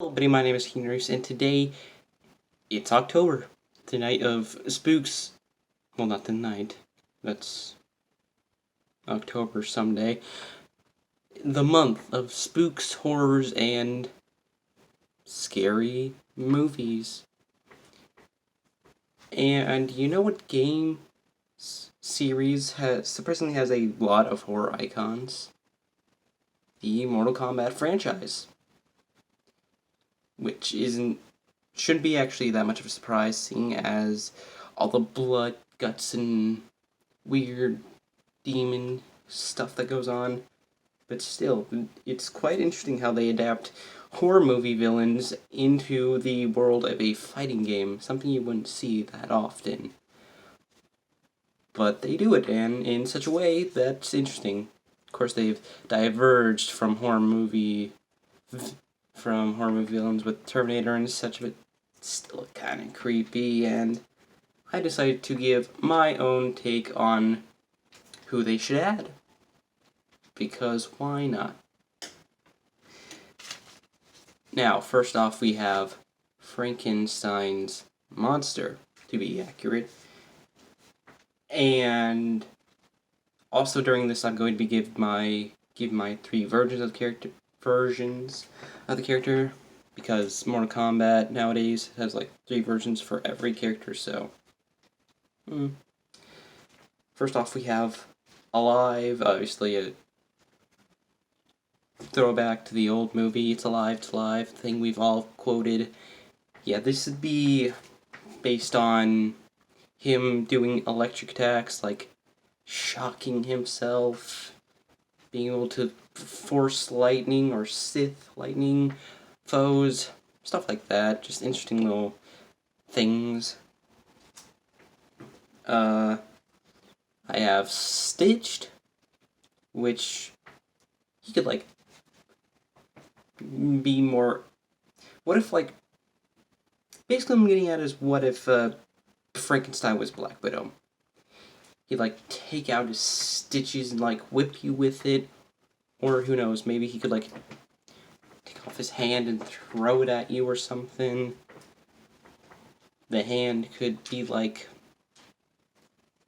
Hello everybody, my name is Henry, and today it's October, the night of spooks. Well, not the night, that's October someday. The month of spooks, horrors, and scary movies. And you know what game series surprisingly has a lot of horror icons? The Mortal Kombat franchise. Which shouldn't be actually that much of a surprise, seeing as all the blood, guts, and weird demon stuff that goes on. But still, it's quite interesting how they adapt horror movie villains into the world of a fighting game, something you wouldn't see that often. But they do it, and in such a way that's interesting. Of course, they've diverged from horror movie villains with Terminator and such, but still kind of creepy, and I decided to give my own take on who they should add. Because why not? Now, first off, we have Frankenstein's monster, to be accurate. And also during this, I'm going to be give my three versions of the character, because Mortal Kombat nowadays has like 3 versions for every character, so. First off, we have Alive, obviously a throwback to the old movie, It's Alive, thing we've all quoted. Yeah, this would be based on him doing electric attacks, like shocking himself, being able to force lightning or Sith lightning foes, stuff like that. Just interesting little things. I have Stitched, which he could like be more. What if like basically what I'm getting at is what if Frankenstein was Black Widow? He'd like take out his stitches and like whip you with it, or who knows? Maybe he could like take off his hand and throw it at you or something. The hand could be like,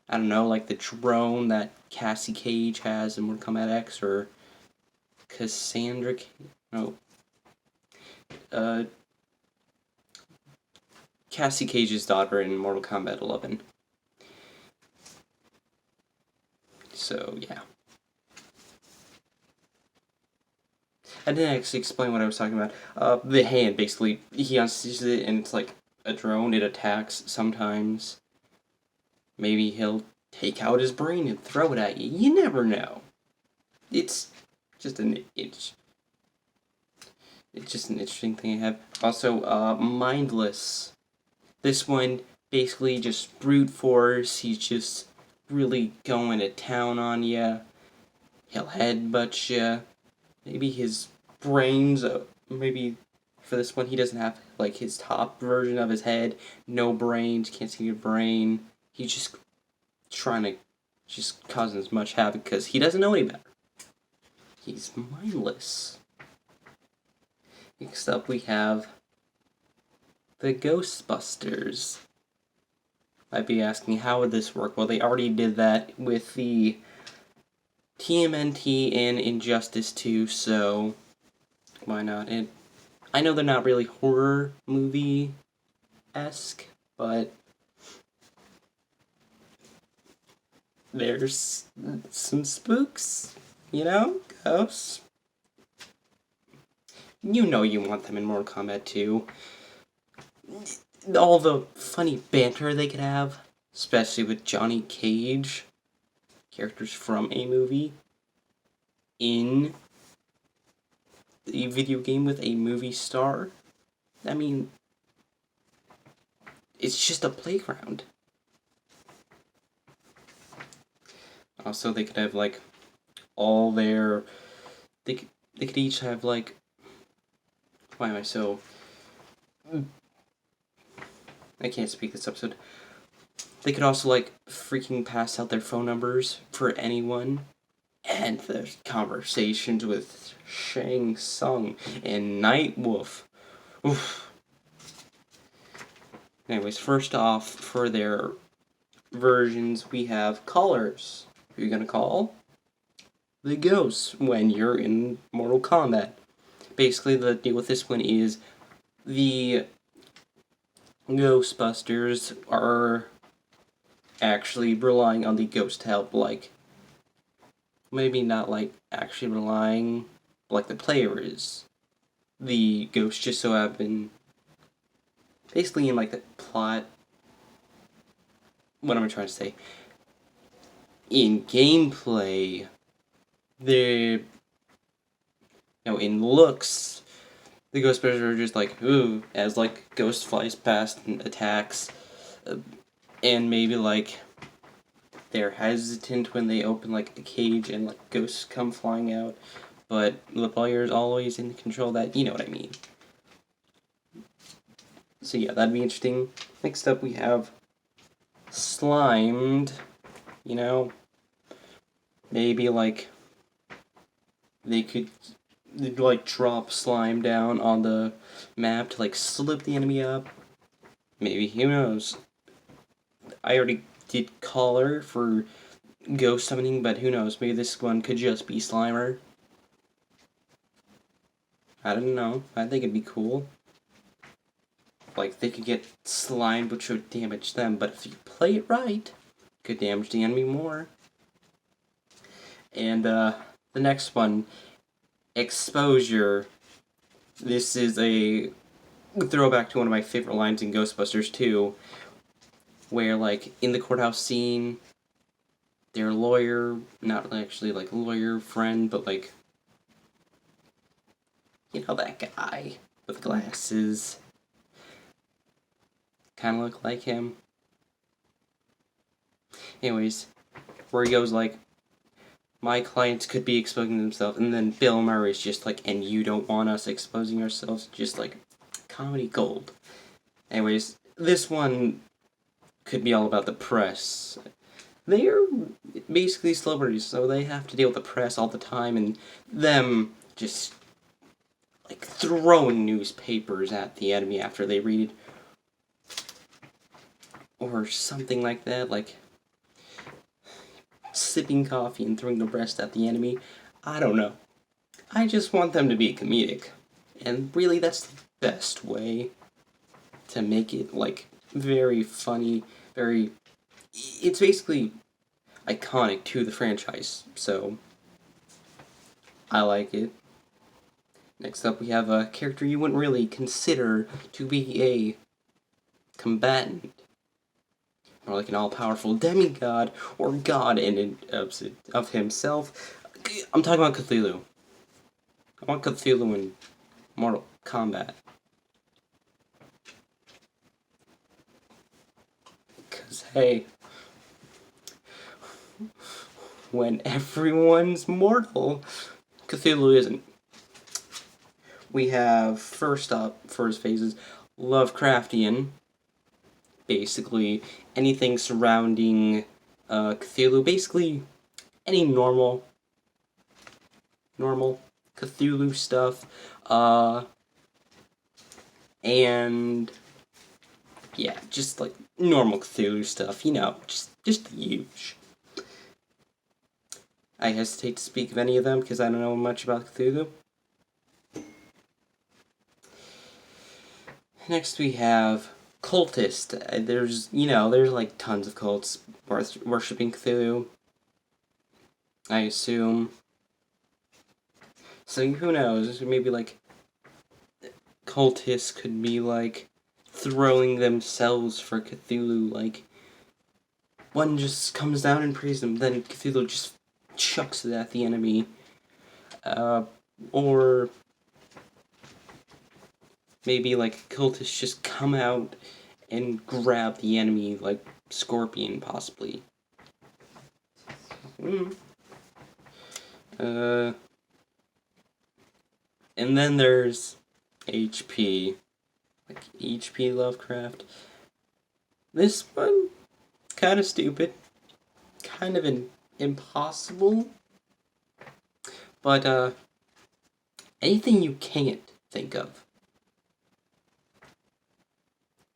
I don't know, like the drone that Cassie Cage has in Mortal Kombat X, or Cassandra. Cassie Cage's daughter in Mortal Kombat 11. So, yeah. I didn't actually explain what I was talking about. The hand, basically, he unseats it and it's like a drone. It attacks sometimes. Maybe he'll take out his brain and throw it at you. You never know. It's just an interesting thing I have. Also, Mindless. This one, basically just brute force. He's just really going to town on you. He'll headbutt you. Maybe his brains, maybe for this one he doesn't have like his top version of his head. No brains, can't see your brain. He's just trying to just cause as much havoc because he doesn't know any better. He's mindless. Next up we have the Ghostbusters. I'd be asking, how would this work? Well, they already did that with the TMNT and Injustice 2, so why not? I know they're not really horror movie-esque, but there's some spooks, you know? Ghosts. You know you want them in Mortal Kombat 2. All the funny banter they could have, especially with Johnny Cage, characters from a movie, in a video game with a movie star. I mean, it's just a playground. Also, they could have like all their. They could each have like. Why am I so? I can't speak this episode. They could also like freaking pass out their phone numbers for anyone. And there's conversations with Shang Tsung and Nightwolf. Oof. Anyways, first off, for their versions, we have callers. Who are you gonna call? The ghosts when you're in Mortal Kombat. Basically, the deal with this one is the Ghostbusters are actually relying on the ghost help, like, maybe not like actually relying like the player is. The ghosts just so happen, basically in like the plot, what am I trying to say? In gameplay, they're, in looks, the Ghostbusters are just like, ooh, as like Ghost flies past and attacks, and maybe like they're hesitant when they open like a cage and like ghosts come flying out, but the player is always in control of that, you know what I mean. So yeah, that'd be interesting. Next up we have Slimed, maybe like they could like drop slime down on the map to like slip the enemy up. Maybe, who knows? I already did Caller for ghost summoning, but who knows? Maybe this one could just be Slimer. I don't know. I think it'd be cool. Like, they could get slimed, which would damage them, but if you play it right, it could damage the enemy more. And, the next one, Exposure. This is a throwback to one of my favorite lines in Ghostbusters 2, where, like, in the courthouse scene, their lawyer, not actually, like, lawyer friend, but, like, that guy with glasses. Kind of look like him. Anyways, where he goes like, my clients could be exposing themselves, and then Bill Murray's just like, and you don't want us exposing ourselves, just like, comedy gold. Anyways, this one could be all about the press. They're basically celebrities, so they have to deal with the press all the time, and them just like throwing newspapers at the enemy after they read it, or something like that, like sipping coffee and throwing the rest at the enemy. I don't know. I just want them to be comedic. And really, that's the best way to make it, like, very funny, very... It's basically iconic to the franchise, so I like it. Next up, we have a character you wouldn't really consider to be a combatant, or like an all-powerful demigod, or god in of himself. I'm talking about Cthulhu. I want Cthulhu in Mortal Kombat. Because, hey, when everyone's mortal, Cthulhu isn't. We have, first up, first phases, Lovecraftian. Basically, anything surrounding Cthulhu. Basically, any normal Cthulhu stuff. And yeah, just like normal Cthulhu stuff, just the huge. I hesitate to speak of any of them because I don't know much about Cthulhu. Next we have cultist. There's like tons of cults worshipping Cthulhu, I assume. So who knows, maybe like cultists could be like throwing themselves for Cthulhu, like one just comes down and praises them, then Cthulhu just chucks it at the enemy. Or maybe like cultists just come out and grab the enemy, like Scorpion, possibly. And then there's HP. Like HP Lovecraft. This one, kind of stupid. Kind of impossible. But, anything you can't think of.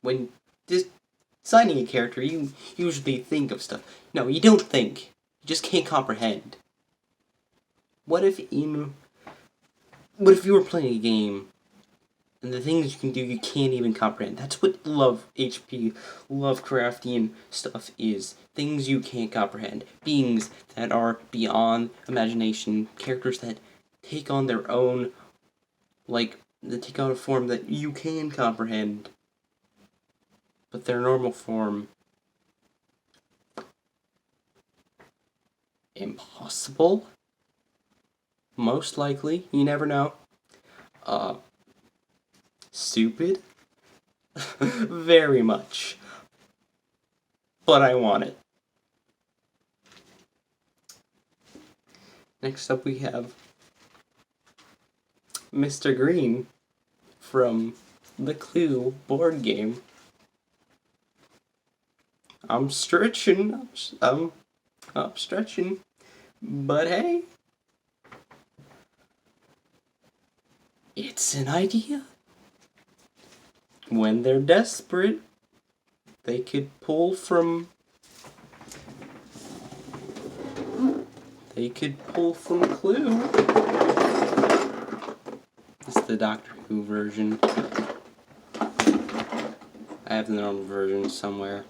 when designing a character, you usually think of stuff. No, you don't think. You just can't comprehend. What if you were playing a game and the things you can do you can't even comprehend? That's what Lovecraftian stuff is. Things you can't comprehend. Beings that are beyond imagination. Characters that take on their own, that take on a form that you can comprehend. But their normal form, impossible? Most likely. You never know. Stupid? Very much. But I want it. Next up we have Mr. Green from the Clue board game. I'm stretching, I'm stretching, but hey, it's an idea. When they're desperate, they could pull from Clue. This is the Doctor Who version. I have the normal version somewhere.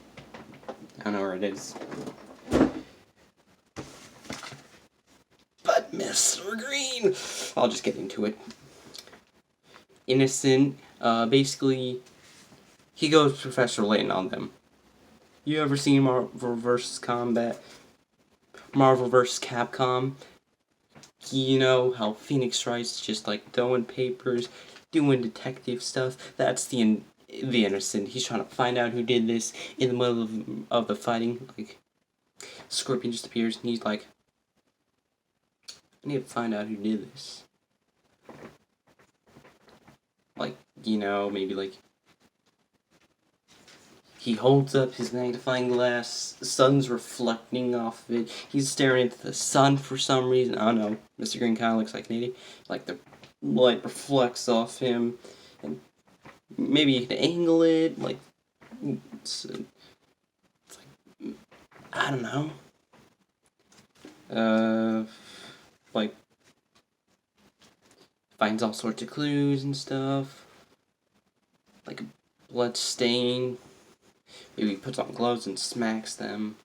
I don't know where it is. But Mr. Green, I'll just get into it. Innocent, basically, he goes Professor Layton on them. You ever seen Marvel vs. Combat? Marvel vs. Capcom? You know how Phoenix Wright's just like throwing papers, doing detective stuff? That's the Innocent. He's trying to find out who did this in the middle of the fighting. Like, Scorpion just appears and he's like, I need to find out who did this. Like, maybe like he holds up his magnifying glass, the sun's reflecting off of it, he's staring into the sun for some reason. I don't know, Mr. Green kind of looks like an idiot. Like the light reflects off him, and maybe you can angle it, like, it's like, I don't know. Like, finds all sorts of clues and stuff. Like a blood stain. Maybe he puts on gloves and smacks them.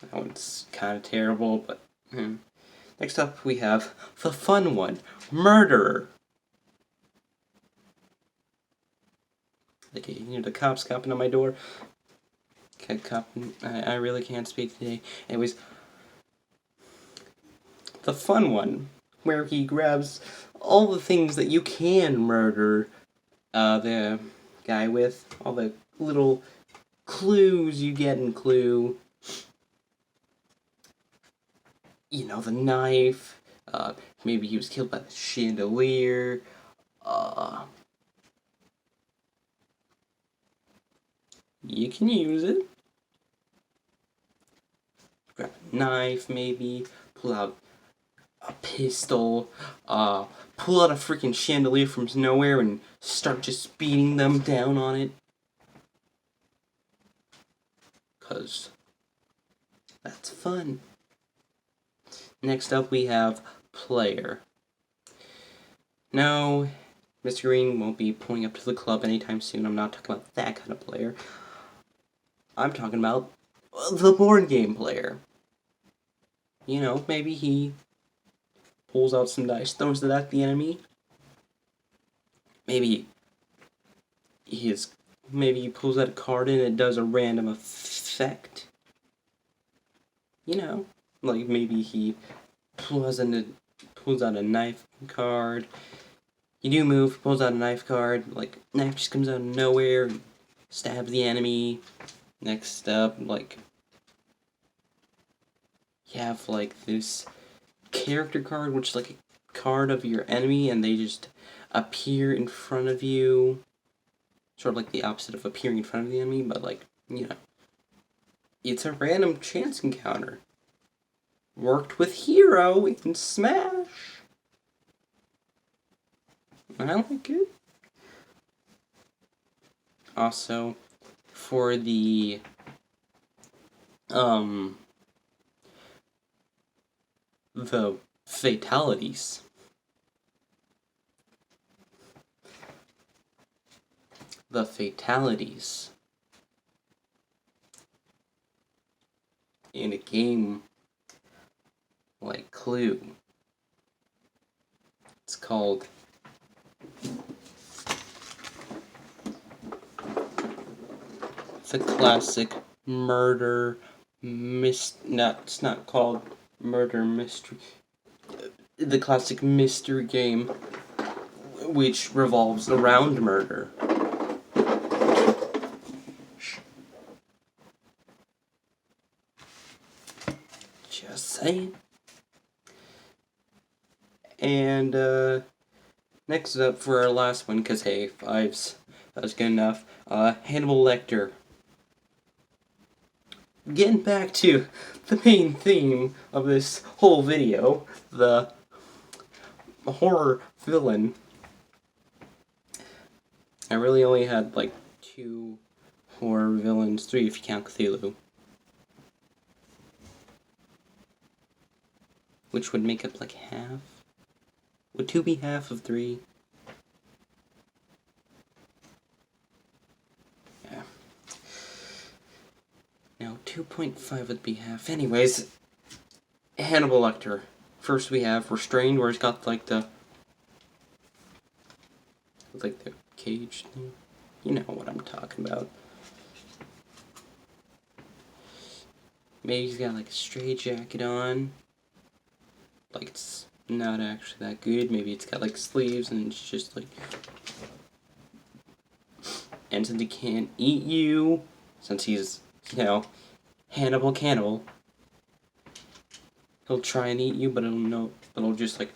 That one's kind of terrible, but... Next up, we have the fun one. Murderer. Okay, the cops copping on my door. I really can't speak today. Anyways, the fun one, where he grabs all the things that you can murder the guy with, all the little clues you get in Clue. The knife, maybe he was killed by the chandelier, you can use it. Grab a knife, maybe, pull out a pistol, pull out a freaking chandelier from nowhere and start just beating them down on it. 'Cause that's fun. Next up we have player. No, Mr. Green won't be pulling up to the club anytime soon. I'm not talking about that kind of player. I'm talking about the board game player. Maybe he pulls out some dice, throws it at the enemy. Maybe he pulls out a card and it does a random effect. Like maybe he pulls out a knife card. You do move, pulls out a knife card, like knife just comes out of nowhere, stabs the enemy. Next up, like, you have like this character card, which is like a card of your enemy, and they just appear in front of you. Sort of like the opposite of appearing in front of the enemy, but like, it's a random chance encounter. Worked with Hero in Smash. I like it. Also, for the fatalities. The fatalities in a game like Clue. It's called the classic murder it's not called murder mystery. The classic mystery game which revolves around murder. Just saying. And next up for our last one, because hey, that was good enough. Hannibal Lecter. Getting back to the main theme of this whole video, the horror villain. I really only had like 2 horror villains, 3 if you count Cthulhu. Which would make up like half? Would 2 be half of 3? Yeah. Now 2.5 would be half. Anyways, Hannibal Lecter. First we have Restrained, where he's got like the cage thing. You know what I'm talking about. Maybe he's got like a straitjacket on. Like it's not actually that good. Maybe it's got like sleeves and it's just like. And since he can't eat you, since he's, Hannibal cannibal, he'll try and eat you, but it'll just like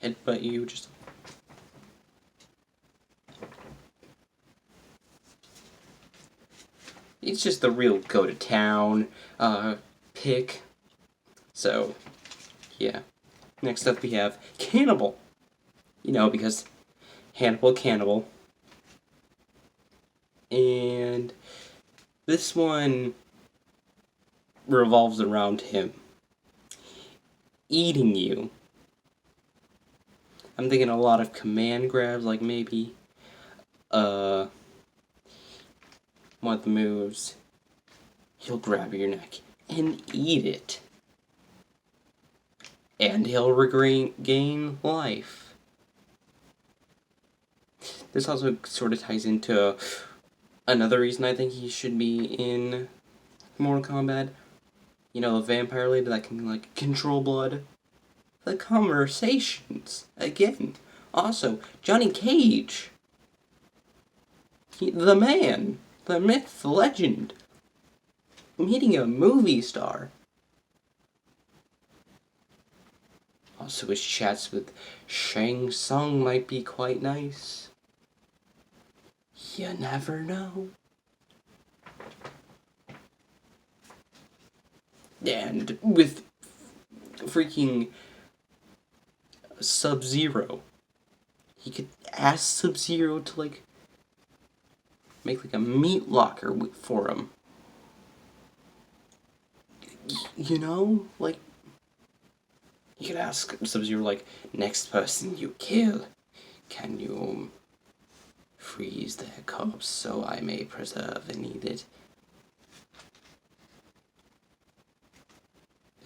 headbutt you, just. He's just the real go-to-town pick. So, yeah. Next up we have Cannibal. Because Hannibal cannibal. And this one revolves around him eating you. I'm thinking a lot of command grabs, like maybe one of the moves, he'll grab your neck and eat it. And he'll regain life. This also sort of ties into another reason I think he should be in Mortal Kombat. The vampire lady that can, like, control blood. The conversations. Again. Also, Johnny Cage. The man. The myth, the legend. Meeting a movie star. Also, his chats with Shang Tsung might be quite nice. You never know. And with freaking Sub-Zero, he could ask Sub-Zero to, like, make, like, a meat locker for him. Like, you could ask Sub-Zero, like, next person you kill, can you freeze their corpse so I may preserve and eat it?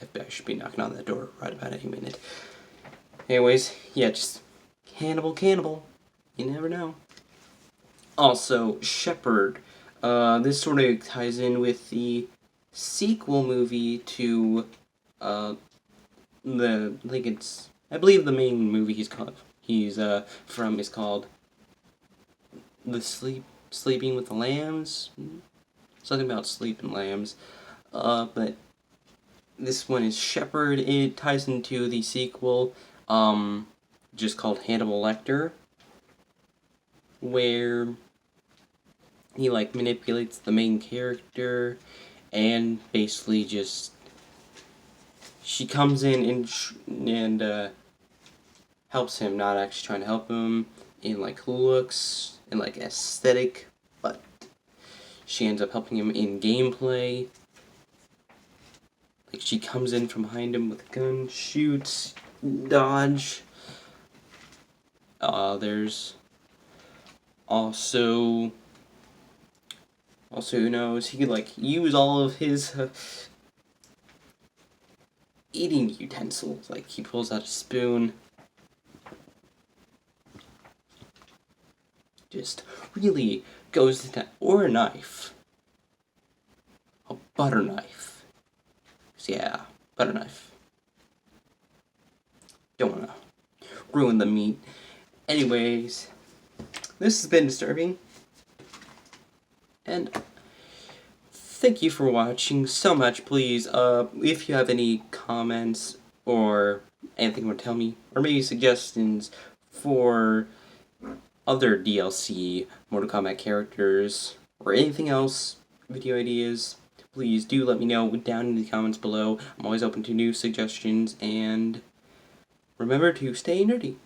FBI should be knocking on that door right about any minute. Anyways, yeah, just cannibal. You never know. Also, Shepherd. This sort of ties in with the sequel movie to I believe the main movie he's from is called Sleeping with the Lambs. Something about sleeping lambs. But this one is Shepherd. It ties into the sequel, just called Hannibal Lecter, where he, like, manipulates the main character, and basically just, she comes in and helps him, not actually trying to help him in, like, looks and, like, aesthetic, but she ends up helping him in gameplay. Like, she comes in from behind him with a gun, shoots, dodge. There's also who knows, he could, like, use all of his eating utensils. Like, he pulls out a spoon. Just really goes into, or a knife. A butter knife. So yeah, butter knife. Don't wanna ruin the meat. Anyways, this has been disturbing. And thank you for watching so much. Please, if you have any comments or anything you want to tell me, or maybe suggestions for other DLC Mortal Kombat characters, or anything else, video ideas, please do let me know down in the comments below. I'm always open to new suggestions, and remember to stay nerdy.